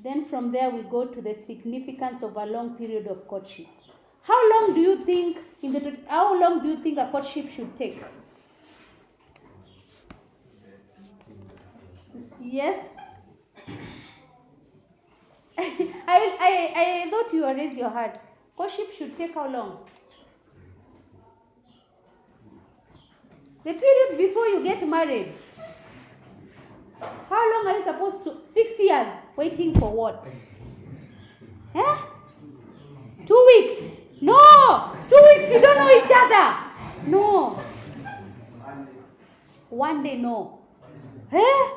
Then from there we go to the significance of a long period of courtship. How long do you think a courtship should take? Yes? I thought you raised your hand. Courtship should take how long? The period before you get married. How long are you supposed to? 6 years. Waiting for what? Eh? 2 weeks. No! 2 weeks you don't know each other. No. 1 day, no. Eh?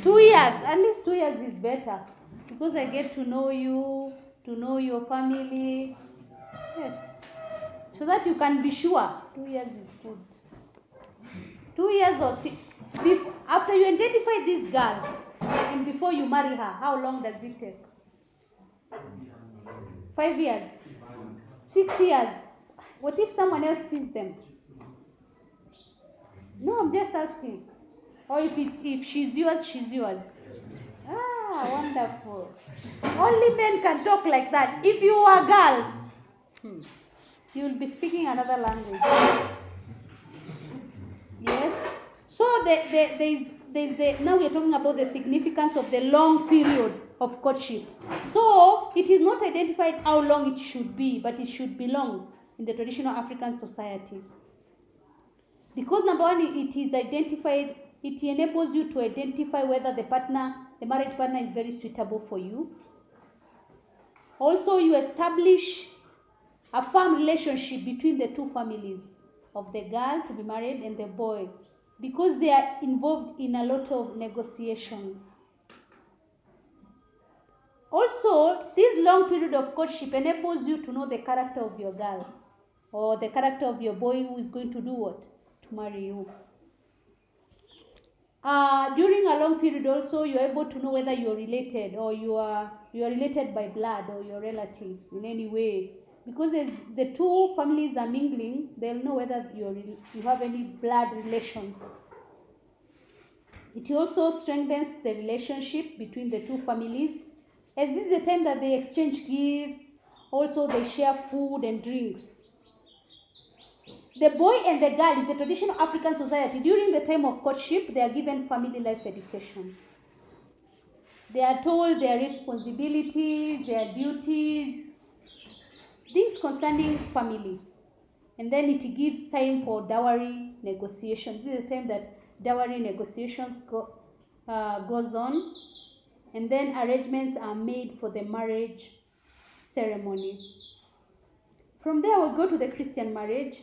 2 years. At least 2 years is better. Because I get to know you, to know your family. Yes. So that you can be sure. 2 years is good. 2 years or 6. After you identify this girl and before you marry her, how long does it take? 5 years? 6 years? What if someone else sees them? No, I'm just asking. Or if she's yours, she's yours. Ah, wonderful. Only men can talk like that. If you are girls, you will be speaking another language. Yes? So now we are talking about the significance of the long period of courtship. So it is not identified how long it should be, but it should be long in the traditional African society. Because number one, it is identified, it enables you to identify whether the marriage partner is very suitable for you. Also, you establish a firm relationship between the two families of the girl to be married and the boy, because they are involved in a lot of negotiations. Also, this long period of courtship enables you to know the character of your girl or the character of your boy who is going to do what? To marry you. During a long period also, you are able to know whether you are related or you are related by blood or your relatives in any way. Because the two families are mingling, they'll know whether you have any blood relations. It also strengthens the relationship between the two families, as this is the time that they exchange gifts, also they share food and drinks. The boy and the girl in the traditional African society, during the time of courtship, they are given family life education. They are told their responsibilities, their duties, things concerning family. And then it gives time for dowry negotiations. This is the time that dowry negotiations goes on. And then arrangements are made for the marriage ceremony. From there, we go to the Christian marriage.